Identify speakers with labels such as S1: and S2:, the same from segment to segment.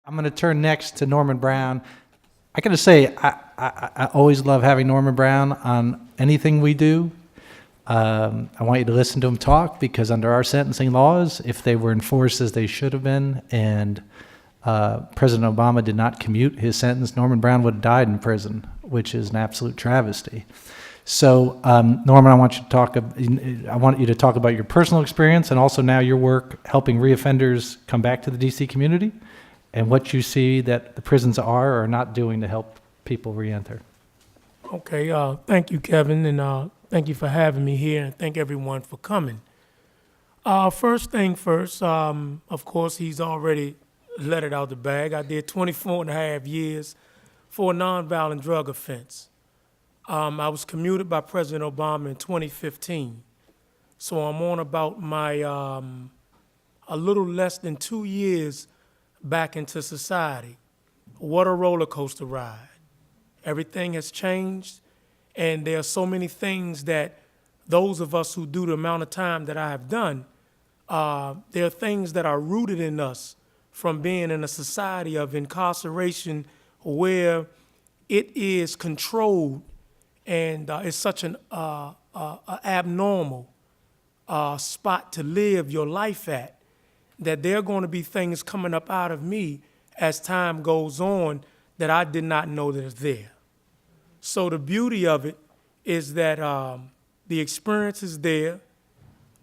S1: I'm going to turn next to Norman Brown. I got to say, I always love having Norman Brown on anything we do. I want you to listen to him talk because under our sentencing laws, if they were enforced as they should have been, and President Obama did not commute his sentence, Norman Brown would have died in prison, which is an absolute travesty. So, Norman, I want you to talk about your personal experience and also now your work helping reoffenders come back to the DC community and what you see that the prisons are or are not doing to help people reenter.
S2: Okay, thank you, Kevin, and thank you for having me here, and thank everyone for coming. First thing first, of course, he's already let it out the bag. I did 24 and a half years for a nonviolent drug offense. I was commuted by President Obama in 2015. So I'm on about my a little less than 2 years back into society. What a roller coaster ride. Everything has changed, and there are so many things that those of us who do the amount of time that I have done, there are things that are rooted in us from being in a society of incarceration where it is controlled and it's such an abnormal spot to live your life at, that there are going to be things coming up out of me as time goes on that I did not know that is there. So the beauty of it is that the experience is there.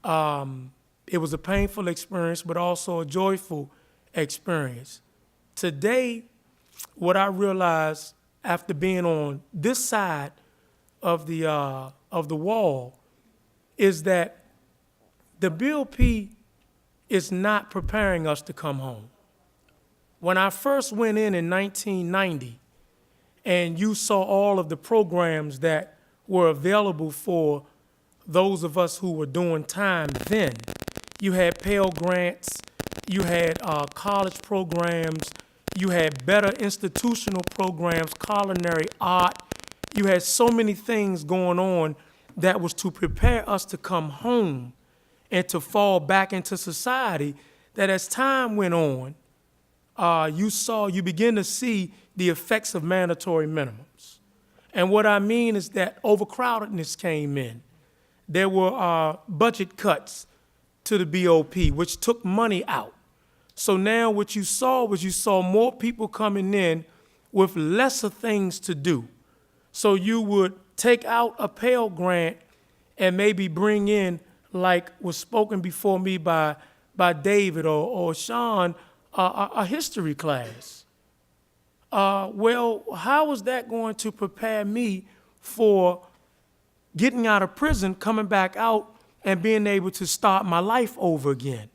S2: It was a painful experience, but also a joyful experience. Today, what I realized after being on this side of the wall is that the BOP is not preparing us to come home. When I first went in 1990, and you saw all of the programs that were available for those of us who were doing time then, you had Pell Grants, you had college programs, you had better institutional programs, culinary art. You had so many things going on that was to prepare us to come home and to fall back into society, that as time went on, you begin to see the effects of mandatory minimums. And what I mean is that overcrowdedness came in. There were budget cuts to the BOP, which took money out. So now what you saw was more people coming in with lesser things to do. So you would take out a Pell Grant and maybe bring in, like was spoken before me by David or Sean, a history class. Well, how is that going to prepare me for getting out of prison, coming back out, and being able to start my life over again?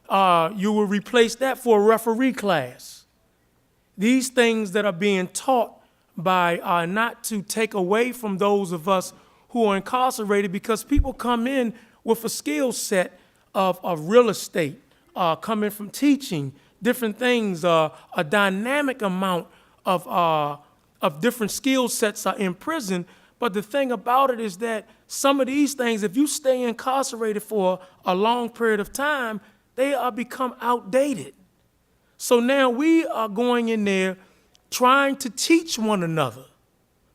S2: You will replace that for a referee class. These things that are being taught by not to take away from those of us who are incarcerated, because people come in with a skill set of real estate, coming from teaching, different things, a dynamic amount of different skill sets are in prison. But the thing about it is that some of these things, if you stay incarcerated for a long period of time, they are become outdated. So now we are going in there trying to teach one another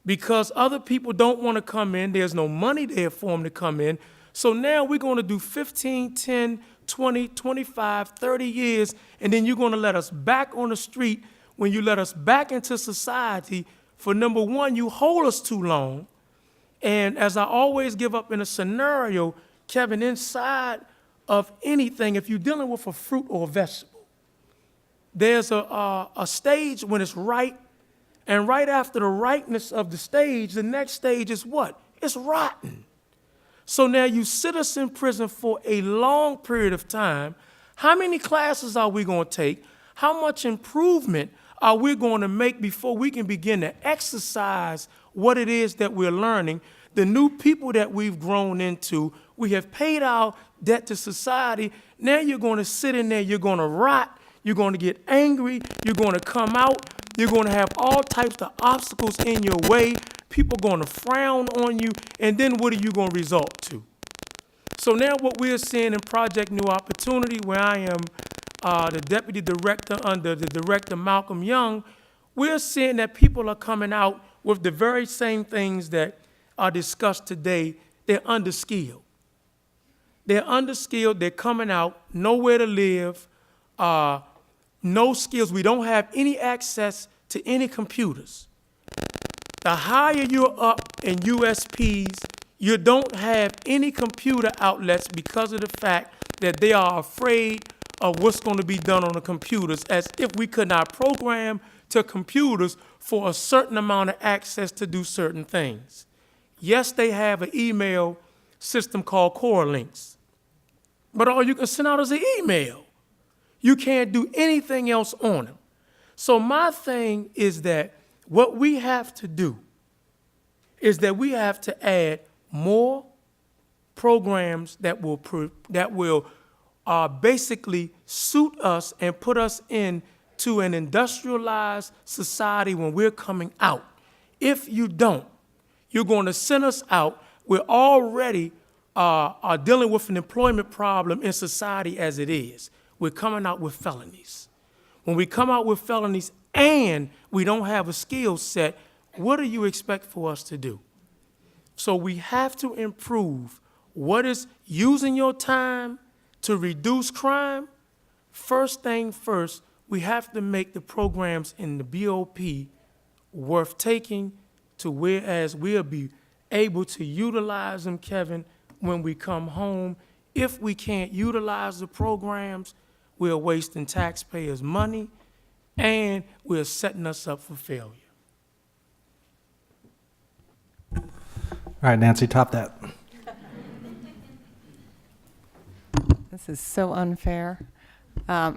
S2: because other people don't want to come in. There's no money there for them to come in. So now we're going to do 15, 10, 20, 25, 30 years, and then you're going to let us back on the street. When you let us back into society, for number one, you hold us too long. And as I always give up in a scenario, Kevin, inside of anything, if you're dealing with a fruit or a vegetable, there's a stage when it's ripe, and right after the ripeness of the stage, the next stage is what? It's rotten. So now you sit us in prison for a long period of time. How many classes are we going to take? How much improvement are we going to make before we can begin to exercise what it is that we're learning? The new people that we've grown into, we have paid our debt to society. Now you're going to sit in there, you're going to rot, you're going to get angry, you're going to come out, you're going to have all types of obstacles in your way. People are going to frown on you, and then what are you going to resort to? So now what we're seeing in Project New Opportunity, where I am the deputy director under the director Malcolm Young, we're seeing that people are coming out with the very same things that are discussed today. They're underskilled. They're underskilled. They're coming out, nowhere to live, no skills. We don't have any access to any computers. The higher you're up in USPs, you don't have any computer outlets because of the fact that they are afraid of what's going to be done on the computers, as if we could not program to computers for a certain amount of access to do certain things. Yes, they have an email system called Core Links, but all you can send out is an email. You can't do anything else on them. So my thing is that what we have to do is that we have to add more programs that will basically suit us and put us into an industrialized society when we're coming out. If you don't, you're going to send us out. We're already are dealing with an employment problem in society as it is. We're coming out with felonies. When we come out with felonies and we don't have a skill set, what do you expect for us to do? So we have to improve what is using your time to reduce crime. First thing first, we have to make the programs in the BOP worth taking to whereas we'll be able to utilize them, Kevin, when we come home. If we can't utilize the programs, we're wasting taxpayers' money and we're setting us up for failure.
S1: All right, Nancy, top that.
S3: This is so unfair.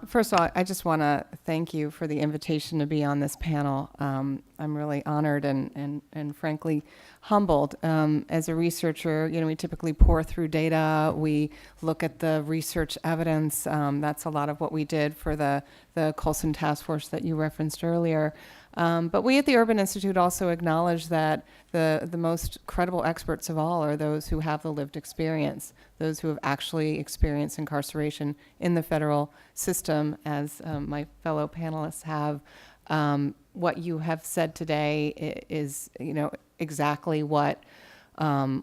S3: First of all, I just want to thank you for the invitation to be on this panel. I'm really honored and frankly humbled. As a researcher, we typically pour through data. We look at the research evidence. That's a lot of what we did for the Colson Task Force that you referenced earlier. But we at the Urban Institute also acknowledge that the most credible experts of all are those who have the lived experience, those who have actually experienced incarceration in the federal system, as my fellow panelists have. What you have said today is, exactly what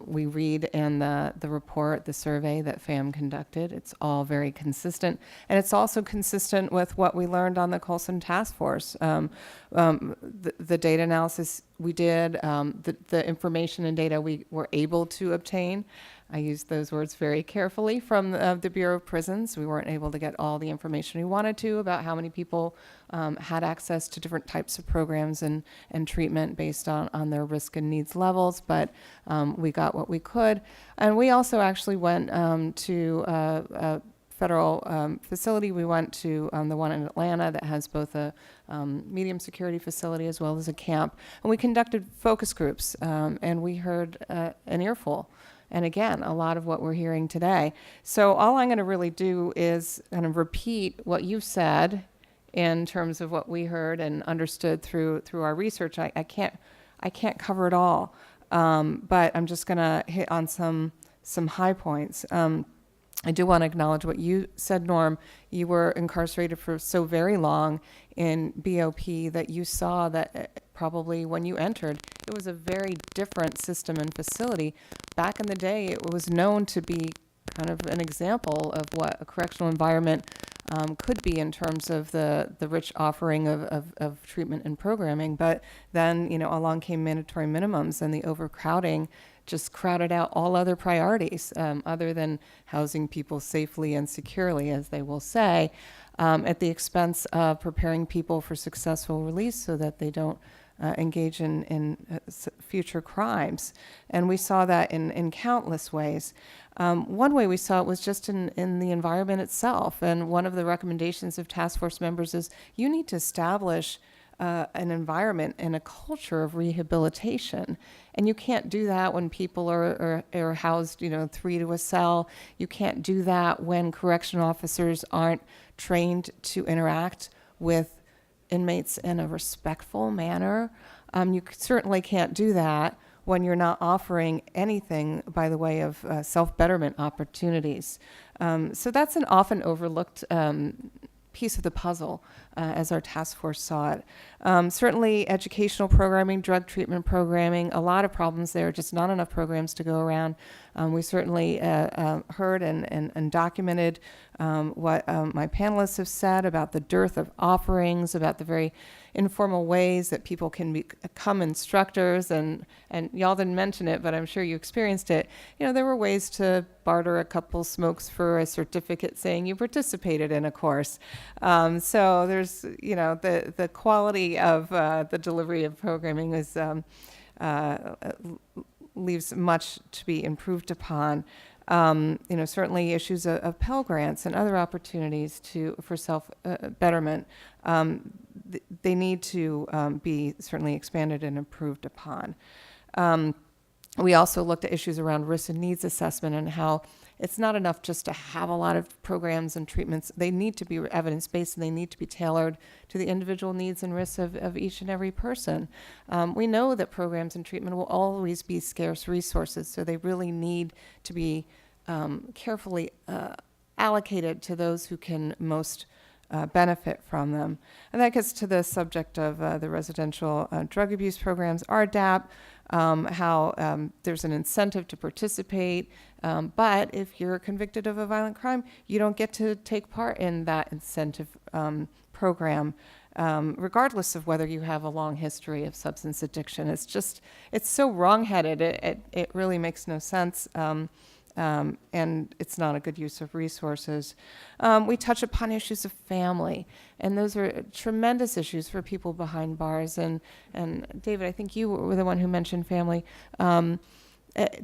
S3: we read in the report, the survey that FAM conducted. It's all very consistent. And it's also consistent with what we learned on the Colson Task Force. The data analysis we did, the information and data we were able to obtain, I use those words very carefully, from the Bureau of Prisons. We weren't able to get all the information we wanted to about how many people had access to different types of programs and treatment based on their risk and needs levels, but we got what we could. And we also actually went to a federal facility. We went to the one in Atlanta that has both a medium security facility as well as a camp. And we conducted focus groups, and we heard an earful. And again, a lot of what we're hearing today. So all I'm going to really do is kind of repeat what you said in terms of what we heard and understood through our research. I can't cover it all, but I'm just going to hit on some high points. I do want to acknowledge what you said, Norm. You were incarcerated for so very long in BOP that you saw that probably when you entered, it was a very different system and facility. Back in the day, it was known to be kind of an example of what a correctional environment could be in terms of the rich offering of treatment and programming. But then, along came mandatory minimums, and the overcrowding just crowded out all other priorities other than housing people safely and securely, as they will say, at the expense of preparing people for successful release so that they don't engage in future crimes. And we saw that in countless ways. One way we saw it was just in the environment itself. And one of the recommendations of task force members is you need to establish an environment and a culture of rehabilitation. And you can't do that when people are housed, 3 to a cell. You can't do that when correctional officers aren't trained to interact with inmates in a respectful manner. You certainly can't do that when you're not offering anything by the way of self-betterment opportunities. So that's an often overlooked piece of the puzzle as our task force saw it. Certainly educational programming, drug treatment programming, a lot of problems there, just not enough programs to go around. We certainly heard and documented what my panelists have said about the dearth of offerings, about the very informal ways that people can become instructors, and y'all didn't mention it, but I'm sure you experienced it. You know, there were ways to barter a couple smokes for a certificate saying you participated in a course. So there's, you know, the quality of the delivery of programming is leaves much to be improved upon. You know, certainly issues of Pell Grants and other opportunities for self betterment. They need to be certainly expanded and improved upon. We also looked at issues around risk and needs assessment and how it's not enough just to have a lot of programs and treatments. They need to be evidence-based, and they need to be tailored to the individual needs and risks of each and every person. We know that programs and treatment will always be scarce resources, so they really need to be carefully allocated to those who can most benefit from them. And that gets to the subject of the residential drug abuse programs, RDAP, how there's an incentive to participate, but if you're convicted of a violent crime, you don't get to take part in that incentive program, regardless of whether you have a long history of substance addiction. It's so wrongheaded, it really makes no sense. And it's not a good use of resources. We touch upon issues of family, and those are tremendous issues for people behind bars. And David, I think you were the one who mentioned family.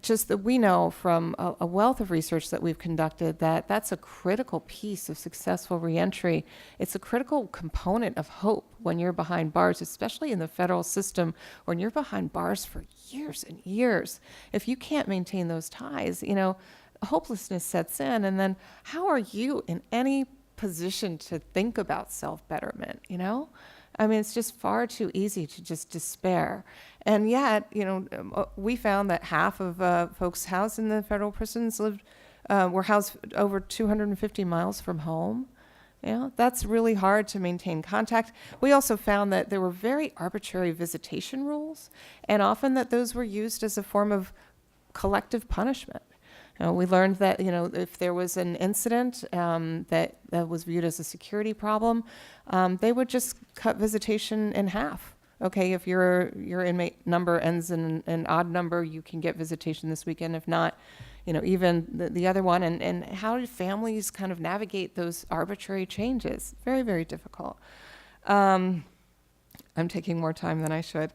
S3: Just that we know from a wealth of research that we've conducted that that's a critical piece of successful reentry. It's a critical component of hope when you're behind bars, especially in the federal system, when you're behind bars for years and years. If you can't maintain those ties, you know, hopelessness sets in. And then how are you in any position to think about self-betterment, you know? I mean, it's just far too easy to just despair. And yet, you know, we found that half of folks housed in the federal prisons were housed over 250 miles from home. You know, that's really hard to maintain contact. We also found that there were very arbitrary visitation rules, and often that those were used as a form of collective punishment. We learned that, you know, if there was an incident that was viewed as a security problem, they would just cut visitation in half. Okay, if your inmate number ends in an odd number, you can get visitation this weekend. If not, you know, even the other one. And how do families kind of navigate those arbitrary changes? Very, very difficult. I'm taking more time than I should.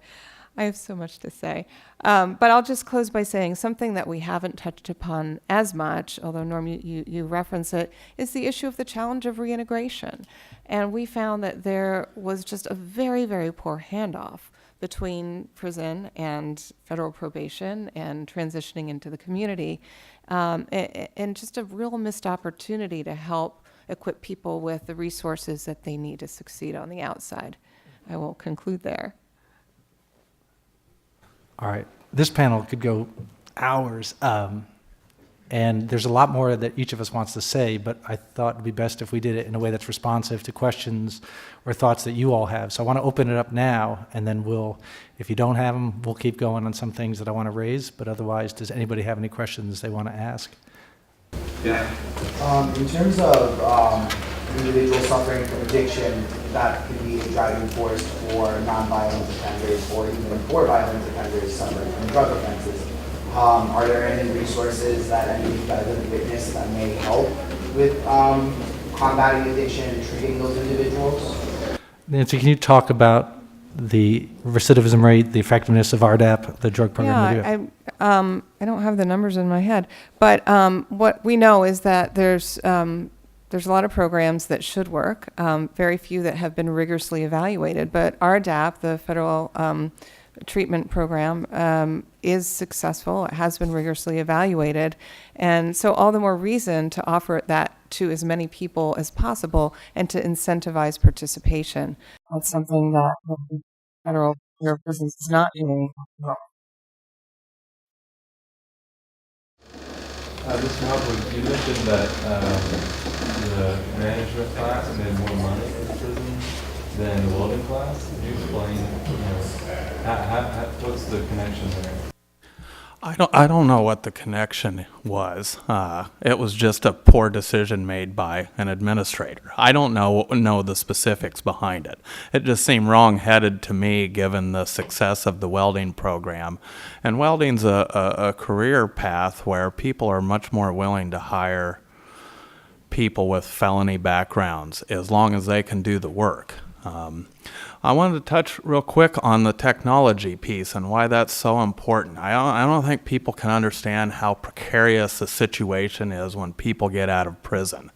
S3: I have so much to say. But I'll just close by saying something that we haven't touched upon as much, although Norm, you reference it, is the issue of the challenge of reintegration. And we found that there was just a very, very poor handoff between prison and federal probation and transitioning into the community, and just a real missed opportunity to help equip people with the resources that they need to succeed on the outside. I will conclude there.
S1: All right. This panel could go hours, and there's a lot more that each of us wants to say, but I thought it'd be best if we did it in a way that's responsive to questions or thoughts that you all have. So I want to open it up now, and then if you don't have them, we'll keep going on some things that I want to raise, but otherwise, does anybody have any questions they want to ask?
S4: Yeah. In terms of individuals suffering from addiction, that could be a driving force for non-violent offenders or even for violent offenders suffering from drug offenses. Are there any resources that any of you guys have witnessed that may help with combating addiction and treating those individuals?
S1: Nancy, can you talk about the recidivism rate, the effectiveness of RDAP, the drug program?
S3: Yeah, I don't have the numbers in my head, but what we know is that there's a lot of programs that should work, very few that have been rigorously evaluated, but RDAP, the federal treatment program, is successful. It has been rigorously evaluated, and so all the more reason to offer that to as many people as possible and to incentivize participation. That's something that the federal Bureau of Prisons is not doing.
S5: Mr. Hopwood, you mentioned that the management class made more money in prison than the welding class. Could you explain, what's the connection there?
S6: I don't know what the connection was. It was just a poor decision made by an administrator. I don't know the specifics behind it. It just seemed wrong-headed to me, given the success of the welding program. And welding's a career path where people are much more willing to hire people with felony backgrounds as long as they can do the work. I wanted to touch real quick on the technology piece and why that's so important. I don't think people can understand how precarious the situation is when people get out of prison.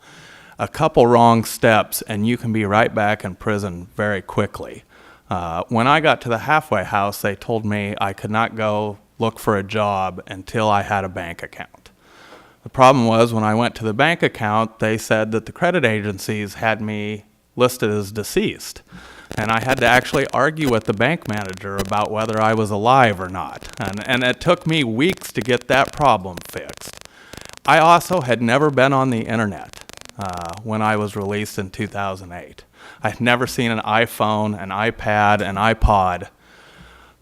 S6: A couple wrong steps and you can be right back in prison very quickly. When I got to the halfway house, they told me I could not go look for a job until I had a bank account. The problem was when I went to the bank account, they said that the credit agencies had me listed as deceased. And I had to actually argue with the bank manager about whether I was alive or not. And it took me weeks to get that problem fixed. I also had never been on the internet when I was released in 2008. I'd never seen an iPhone, an iPad, an iPod.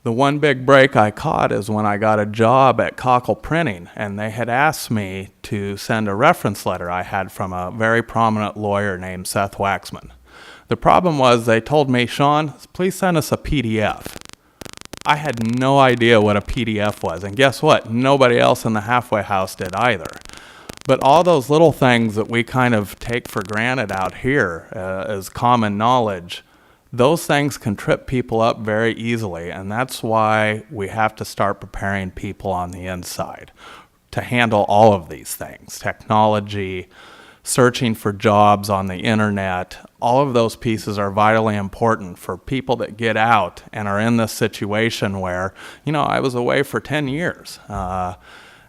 S6: The one big break I caught is when I got a job at Cockle Printing, and they had asked me to send a reference letter I had from a very prominent lawyer named Seth Waxman. The problem was they told me, Sean, please send us a PDF. I had no idea what a PDF was, and guess what? Nobody else in the halfway house did either. But all those little things that we kind of take for granted out here as common knowledge, those things can trip people up very easily, and that's why we have to start preparing people on the inside to handle all of these things. Technology, searching for jobs on the internet, all of those pieces are vitally important for people that get out and are in this situation where, I was away for 10 years.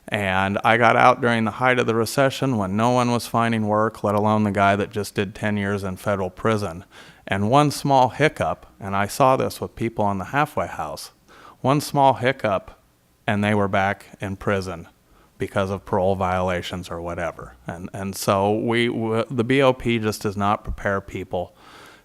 S6: And I got out during the height of the recession when no one was finding work, let alone the guy that just did 10 years in federal prison. And one small hiccup, and I saw this with people in the halfway house, one small hiccup and they were back in prison because of parole violations or whatever. And so the BOP just does not prepare people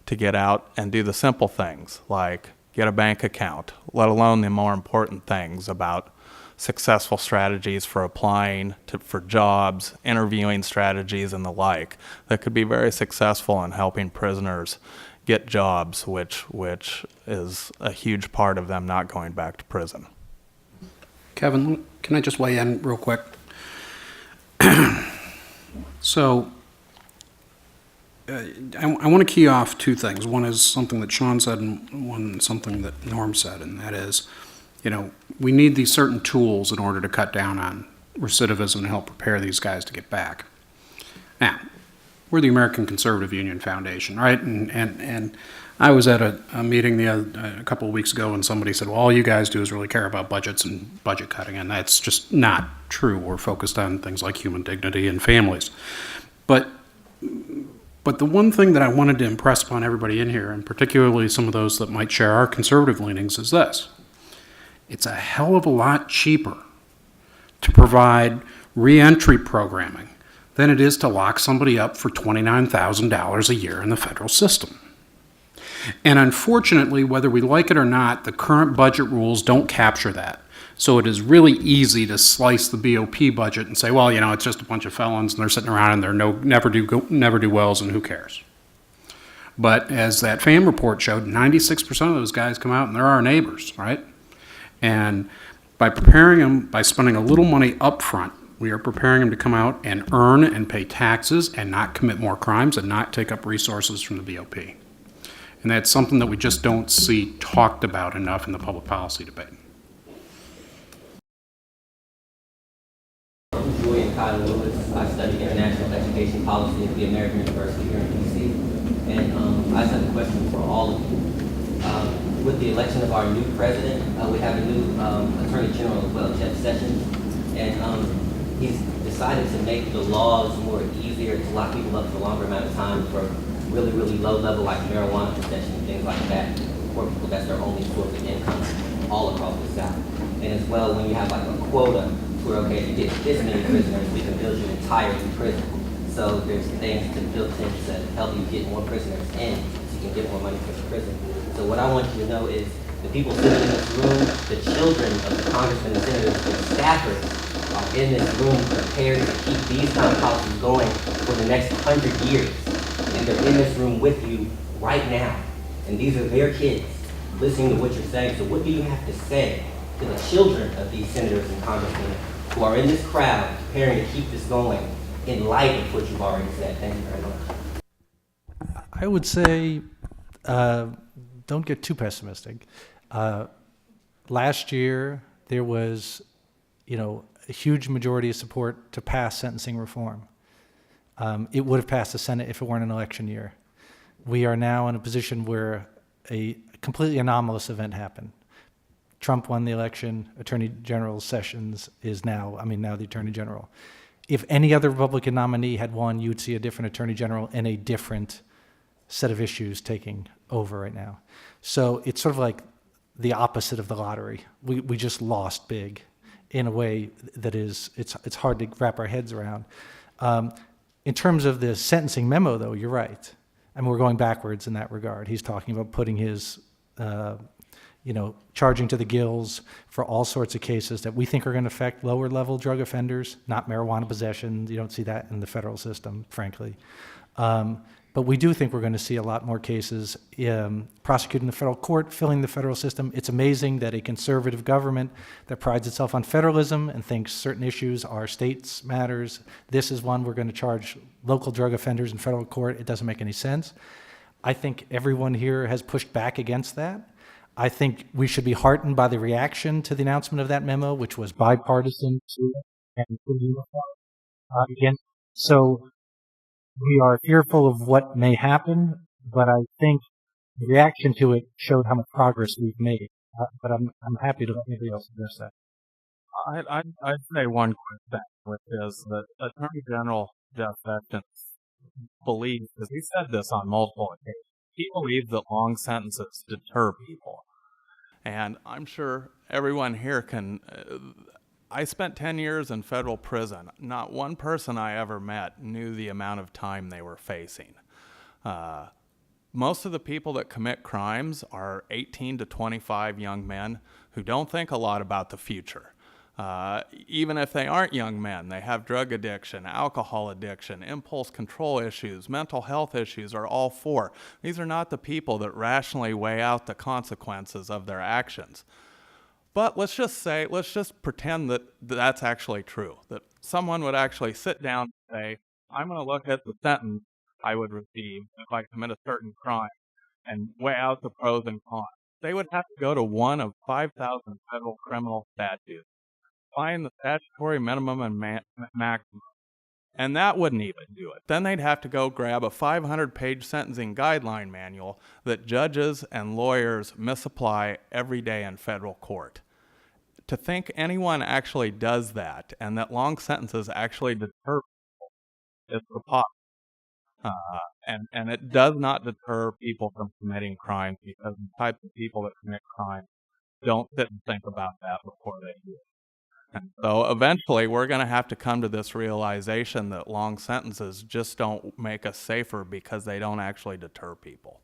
S6: to get out and do the simple things like get a bank account, let alone the more important things about successful strategies for applying for jobs, interviewing strategies, and the like that could be very successful in helping prisoners get jobs, which is a huge part of them not going back to prison.
S7: Kevin, can I just weigh in real quick? So, I want to key off two things. One is something that Sean said, and one something that Norm said, and that is, we need these certain tools in order to cut down on recidivism and help prepare these guys to get back. Now, we're the American Conservative Union Foundation, right? And I was at a meeting a couple of weeks ago, and somebody said, well, all you guys do is really care about budgets and budget cutting, and that's just not true. We're focused on things like human dignity and families. But the one thing that I wanted to impress upon everybody in here, and particularly some of those that might share our conservative leanings, is this. It's a hell of a lot cheaper to provide reentry programming than it is to lock somebody up for $29,000 a year in the federal system. And unfortunately, whether we like it or not, the current budget rules don't capture that. So it is really easy to slice the BOP budget and say, well, it's just a bunch of felons and they're sitting around and they're never do wells and who cares. But as that FAM report showed, 96% of those guys come out and they're our neighbors, right? And by preparing them, by spending a little money up front, we are preparing them to come out and earn and pay taxes and not commit more crimes and not take up resources from the BOP. And that's something that we just don't see talked about enough in the public policy debate.
S8: I'm Julian Kyle Lewis. I study international education policy at the American University here in D.C. And I just have a question for all of you. With the election of our new president, we have a new Attorney General as well, Jeff Sessions. And he's decided to make the laws more easier to lock people up for a longer amount of time for really, really low level like marijuana possession and things like that for people that's their only source of income all across the South. And as well, when you have like a quota where, okay, if you get this many prisoners, we can build your entire new prison. So there's things to built in to help you get more prisoners in, so you can get more money for the prison. So what I want you to know is the people sitting in this room, the children of the congressmen and senators, the staffers are in this room prepared to keep these kind of policies going for the next 100 years. And they're in this room with you right now. And these are their kids listening to what you're saying. So what do you have to say to the children of these senators and congressmen who are in this crowd preparing to keep this going in light of what you've already said? Thank you very much.
S1: I would say, don't get too pessimistic. Last year, there was, a huge majority of support to pass sentencing reform. It would have passed the Senate if it weren't an election year. We are now in a position where a completely anomalous event happened. Trump won the election. Attorney General Sessions is now the Attorney General. If any other Republican nominee had won, you'd see a different Attorney General and a different set of issues taking over right now. So it's sort of like the opposite of the lottery. We just lost big in a way that it's hard to wrap our heads around. In terms of the sentencing memo, though, you're right. I mean, we're going backwards in that regard. He's talking about putting his, charging to the gills for all sorts of cases that we think are going to affect lower level drug offenders, not marijuana possession. You don't see that in the federal system, frankly. But we do think we're going to see a lot more cases prosecuted in the federal court, filling the federal system. It's amazing that a conservative government that prides itself on federalism and thinks certain issues are states' matters, this is one we're going to charge local drug offenders in federal court. It doesn't make any sense. I think everyone here has pushed back against that. I think we should be heartened by the reaction to the announcement of that memo, which was bipartisan and pretty uniform against. So we are fearful of what may happen, but I think the reaction to it showed how much progress we've made. But I'm happy to let anybody else address that.
S6: I'd say one quick thing, which is that Attorney General Jeff Sessions believes, because he said this on multiple occasions, he believes that long sentences deter people. And I'm sure everyone here can, I spent 10 years in federal prison. Not one person I ever met knew the amount of time they were facing. Most of the people that commit crimes are 18 to 25 young men who don't think a lot about the future. Even if they aren't young men, they have drug addiction, alcohol addiction, impulse control issues, mental health issues are all four. These are not the people that rationally weigh out the consequences of their actions. But let's just pretend that that's actually true, that someone would actually sit down and say, I'm going to look at the sentence I would receive if I commit a certain crime and weigh out the pros and cons. They would have to go to one of 5,000 federal criminal statutes, find the statutory minimum and maximum, and that wouldn't even do it. Then they'd have to go grab a 500-page sentencing guideline manual that judges and lawyers misapply every day in federal court. To think anyone actually does that and that long sentences actually deter people is preposterous. And it does not deter people from committing crimes, because the types of people that commit crimes don't sit and think about that before they do it. And so eventually we're going to have to come to this realization that long sentences just don't make us safer because they don't actually deter people.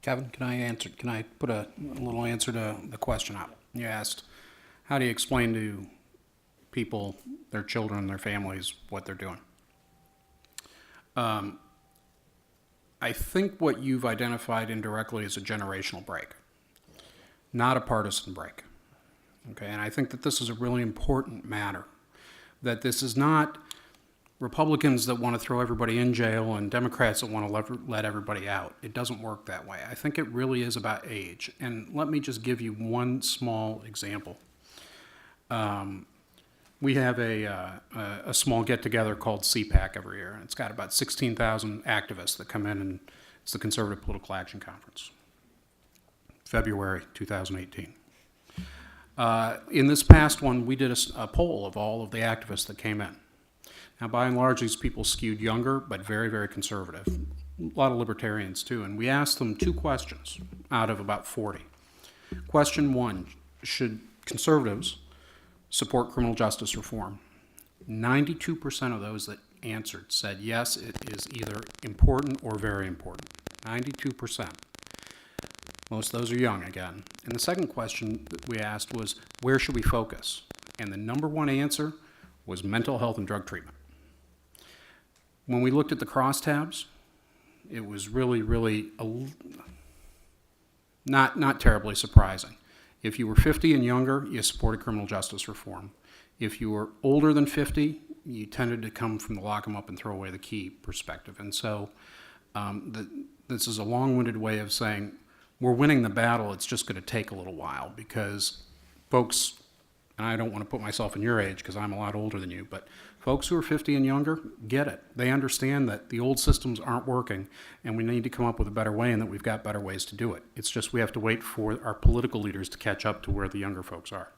S7: Kevin, can I put a little answer to the question out? You asked, how do you explain to people, their children, their families, what they're doing? I think what you've identified indirectly is a generational break, not a partisan break. Okay, and I think that this is a really important matter, that this is not Republicans that want to throw everybody in jail and Democrats that want to let everybody out. It doesn't work that way. I think it really is about age. And let me just give you one small example. We have a small get-together called CPAC every year. It's got about 16,000 activists that come in, and it's the Conservative Political Action Conference, February 2018. In this past one, we did a poll of all of the activists that came in. Now, by and large, these people skewed younger, but very, very conservative. A lot of libertarians, too. And we asked them 2 questions out of about 40. Question 1, should conservatives support criminal justice reform. 92% of those that answered said yes, it is either important or very important. 92%. Most of those are young again. And the second question that we asked was, where should we focus? And the number one answer was mental health and drug treatment. When we looked at the crosstabs, it was really not terribly surprising. If you were 50 and younger, you supported criminal justice reform. If you were older than 50, you tended to come from the lock 'em up and throw away the key perspective. And so this is a long-winded way of saying we're winning the battle, it's just going to take a little while because folks, and I don't want to put myself in your age because I'm a lot older than you, but folks who are 50 and younger get it. They understand that the old systems aren't working and we need to come up with a better way and that we've got better ways to do it. It's just we have to wait for our political leaders to catch up to where the younger folks are.